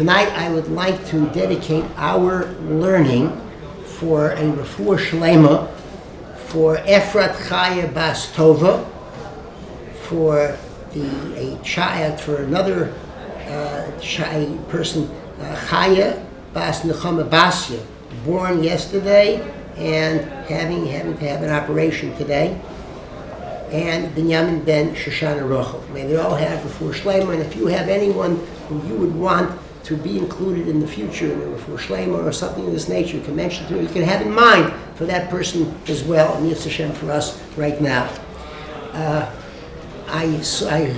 Tonight I would like to dedicate our learning for a refuah shlema for Efrat Chaya Bas Tova, for a child, for another person, Chaya Bas Nechama Basya, born yesterday and having to have an operation today, and Binyamin ben Shoshana Rochel. May they all have refuah shlema, and if you have anyone who you would want to be included in the future in a refuah shlema or something of this nature, you can mention to me. You can have in mind for that person as well, and Yitzhak Hashem for us right now. I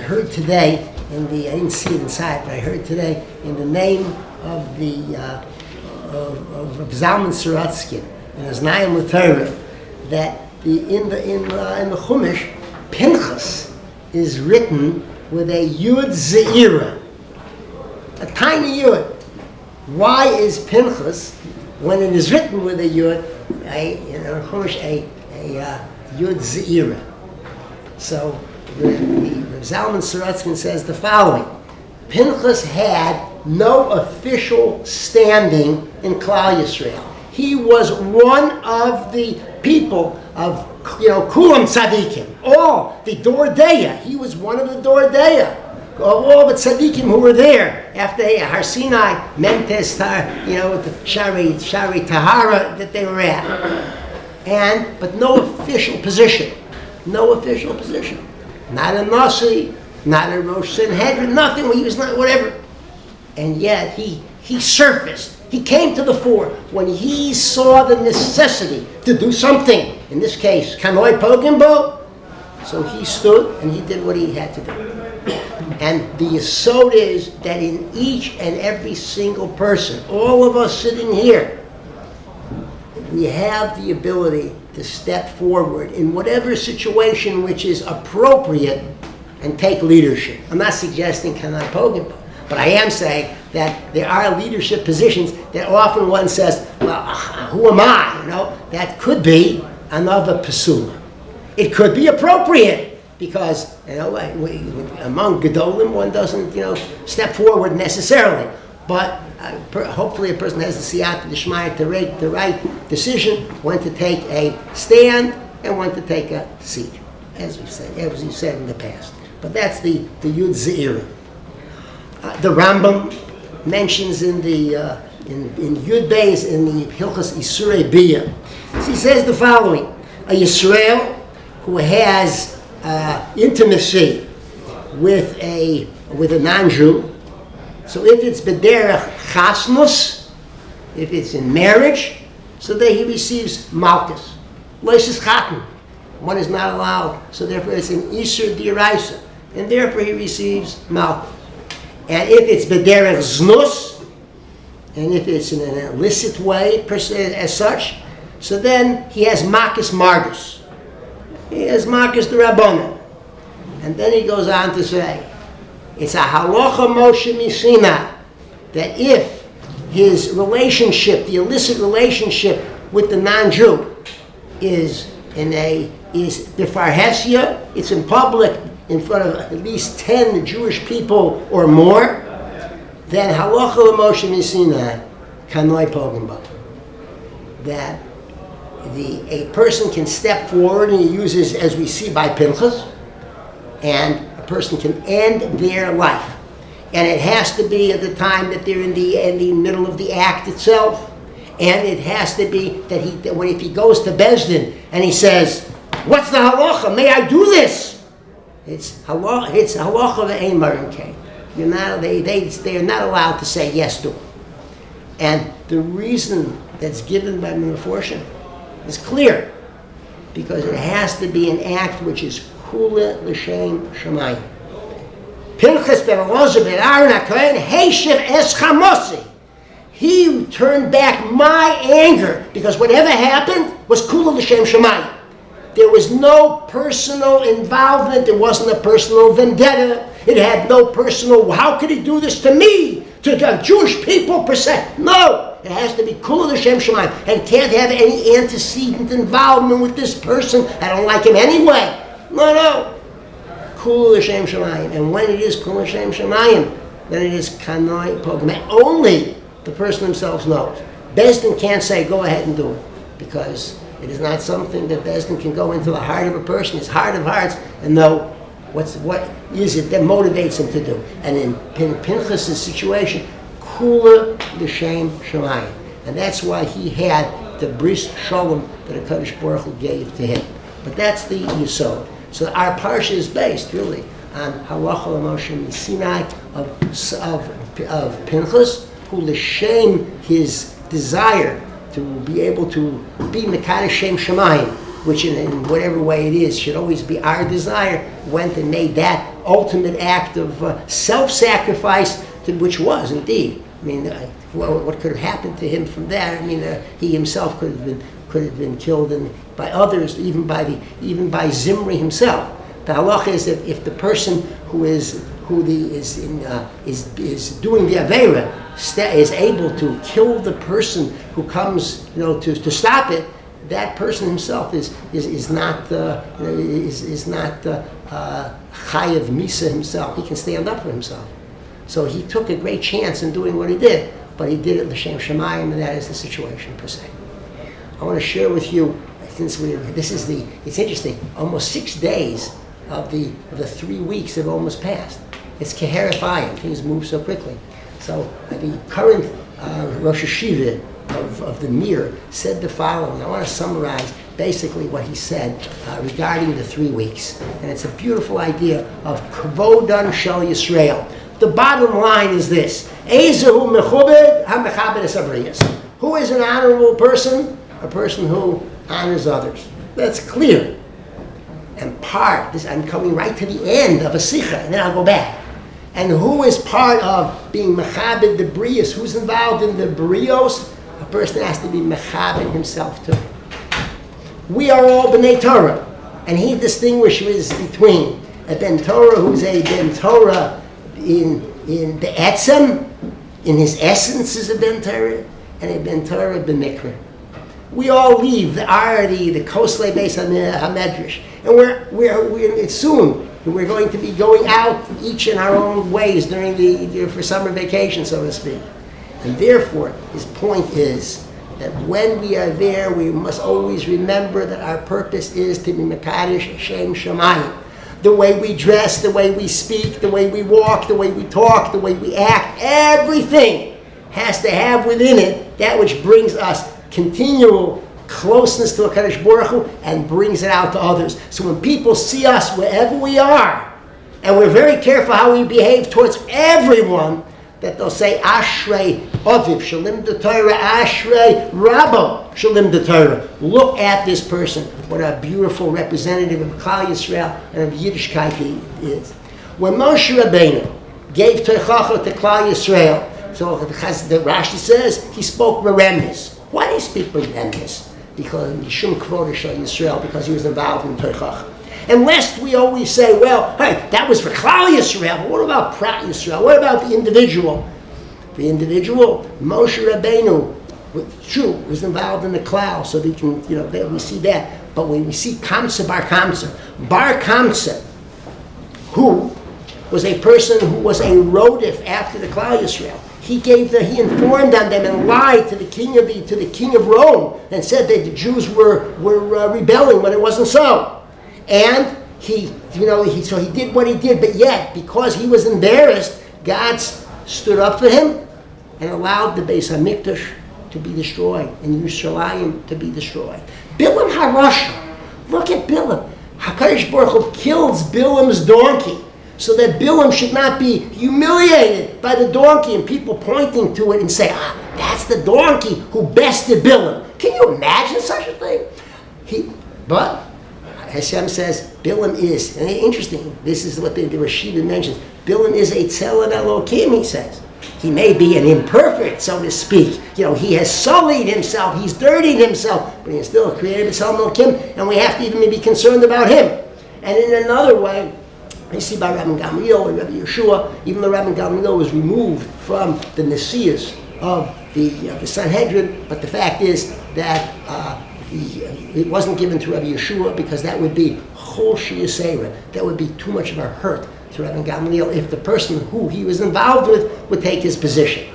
heard today I didn't see it inside, but I heard today in the name of the of Zalman Saratskin in his Nayim L'Torah that in the Chumash, Pinchas is written with a Yud Ze'ira, a tiny Yud. Why is Pinchas, when it is written with a Yud, a Yud Ze'ira? So the Zalman Saratskin says the following: Pinchas had no official standing in Klal Yisrael. He was one of the people of Kulam Tzadikim, all the Dordeya. He was one of the Dordeya. All the tzaddikim who were there after Har Sinai, Mentes, with the Shari Tahara that they were at, but no official position, not a Nasi, not a Rosh Sanhedrin, nothing. He was not whatever, and yet he surfaced. He came to the fore when he saw the necessity to do something. In this case, Kanoi Pogimbo. So he stood and he did what he had to do. And the yesod is that in each and every single person, all of us sitting here, we have the ability to step forward in whatever situation which is appropriate and take leadership. I'm not suggesting Kanoi Pogimbo, but I am saying that there are leadership positions that often one says, well, who am I? That could be another pasula. It could be appropriate because among gedolim one doesn't step forward necessarily, but hopefully a person has the siyata d'shmaya to make the right decision when to take a stand and when to take a seat, as we said in the past. But that's the Yud Ze'ira. The Rambam mentions in Yud Beis in the Hilchas Isurei Biyah. He says the following: a Yisrael who has intimacy with a non-Jew. So if it's bederech chasnus, if it's in marriage, so that he receives malchus. Loishis chatan, one is not allowed. So therefore it's an isur d'oraisa, and therefore he receives malchus. And if it's bederech znus, and if it's in an illicit way as such, so then he has makis margus. He has makis d'Rabbanan. And then he goes on to say, it's a halacha Moshe Misina, that if his relationship, the illicit relationship with the non-Jew, is befarhesia, it's in public in front of at least 10 Jewish people or more, then halacha Moshe Misina kanoi pogimba, that a person can step forward, and he uses, as we see by Pinchas, and a person can end their life. And it has to be at the time that they're in the middle of the act itself, and it has to be that if he goes to Bezdin and he says, "What's the halacha? May I do this?" It's halacha. It's halacha ve'ein marin kei. They are not allowed to say yes to it. And the reason that's given by Meforshim is clear, because it has to be an act which is kula l'shem shamayim. Pinchas ben Elazar ben Aaron HaKohen heishiv es chamosi. He turned back my anger, because whatever happened was kula l'shem shamayim. There was no personal involvement. There wasn't a personal vendetta. It had no personal, how could he do this to me? To the Jewish people per se. No. It has to be kula l'shem shamayim. And can't have any antecedent involvement with this person. I don't like him anyway. No. Kula l'shem shamayim. And when it is kula l'shem shamayim, than it is kanoi pogme. Only the person himself knows. Bezdin can't say, go ahead and do it, because it is not something that Bezdin can go into the heart of a person, his heart of hearts, and know what is it that motivates him to do. And in Pinchas' situation, kula l'shem shamayim. And that's why he had the bris shalom that HaKadosh Baruch Hu gave to him. But that's the yesod. So our parsha is based really on halacha l'moshe Sinai of Pinchas, who l'shem his desire to be able to be mekadosh shem shamayim, which in whatever way it is should always be our desire, went and made that ultimate act of self-sacrifice, which was indeed. I mean, what could have happened to him from there? I mean, he himself could have been killed, and by others, even by Zimri himself. The halacha is that if the person who is doing the avera is able to kill the person who comes, to stop it, that person himself is not chayav misa himself. He can stand up for himself. So he took a great chance in doing what he did, but he did it l'shem shamayim, and that is the situation per se. I want to share with you, since it's interesting. Almost 6 days of the 3 weeks have almost passed. It's keherifayim. Things move so quickly. So the current Rosh Hashiva of the Mir said the following. I want to summarize basically what he said regarding the 3 weeks. And it's a beautiful idea of kvodan shel Yisrael. The bottom line is this. Ezehu mechubed ha-mechabed es habriyos. Who is an honorable person? A person who honors others. That's clear. And I'm coming right to the end of a sikha, and then I'll go back. And who is part of being mechabed the brios? Who's involved in the brios? A person has to be mechabed himself too. We are all b'nei Torah, and he distinguishes between a ben Torah who's a ben Torah in the etzem, in his essence is a ben Torah, and a ben Torah b'mikra. We all leave the Koslei Beis HaMedrash, and it's soon. We're going to be going out each in our own ways during for summer vacation, so to speak. And therefore, his point is that when we are there, we must always remember that our purpose is to be mekadosh shem shamayim. The way we dress, the way we speak, the way we walk, the way we talk, the way we act, everything has to have within it that which brings us continual closeness to HaKadosh Baruch Hu and brings it out to others. So when people see us wherever we are, and we're very careful how we behave towards everyone, that they'll say, Ashrei Aviv Shalim de Torah, Ashrei Rabbo Shalim de Torah. Look at this person. What a beautiful representative of Klal Yisrael and of Yiddishkeit he is. When Moshe Rabbeinu gave Teichacha to Klal Yisrael, so the Rashi says, he spoke Beremes. Why did he speak Beremes? Because Mishum Kvod Shel Yisrael, because he was involved in Teichacha. And lest we always say, well, hey, that was for Klal Yisrael, but what about Prat Yisrael? What about the individual? The individual, Moshe Rabbeinu, true, was involved in the Klal, so we can, we see that. But when we see Kamsa Bar Kamsa, who was a person who was a rodif after the Klal Yisrael, he informed on them and lied to the king of Rome and said that the Jews were rebelling when it wasn't so. And he did what he did, but yet, because he was embarrassed, God stood up for him and allowed the Beis HaMikdash to be destroyed and Yerushalayim to be destroyed. Bilam HaRasha, look at Bilam. HaKadosh Baruch Hu kills Bilam's donkey so that Bilam should not be humiliated by the donkey and people pointing to it and say, that's the donkey who bested Bilam. Can you imagine such a thing? But Hashem says, Bilam is, and interesting, this is what the Rashiva mentions, Bilam is a tzelem Elokim, he says. He may be an imperfect, so to speak. He has sullied himself, he's dirtied himself, but he's still created a tzelem Elokim, and we have to even be concerned about him. And in another way, you see by Rabbi Gamliel and Rabbi Yeshua, even though Rabbi Gamliel was removed from the Nesias of the Sanhedrin, but the fact is that it wasn't given to Rabbi Yeshua because that would be chol sheyasera. That would be too much of a hurt to Rabbi Gamliel if the person who he was involved with would take his position.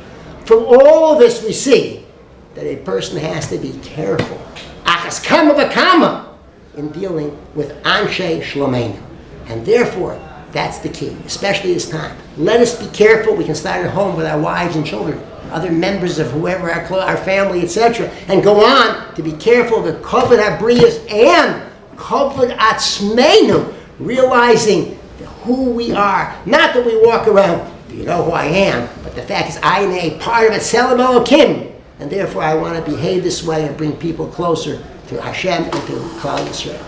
From all of this we see that a person has to be careful, achas kama v'kama, in dealing with Anshe Shlomeinu. And therefore, that's the key, especially this time. Let us be careful. We can start at home with our wives and children, other members of whoever, our family, etc., and go on to be careful of kovod habriyas and kovod atzmeinu, realizing who we are. Not that we walk around, you know who I am, but the fact is I am a part of a Tselem Elokim, and therefore I want to behave this way and bring people closer to Hashem and to Klal Yisrael.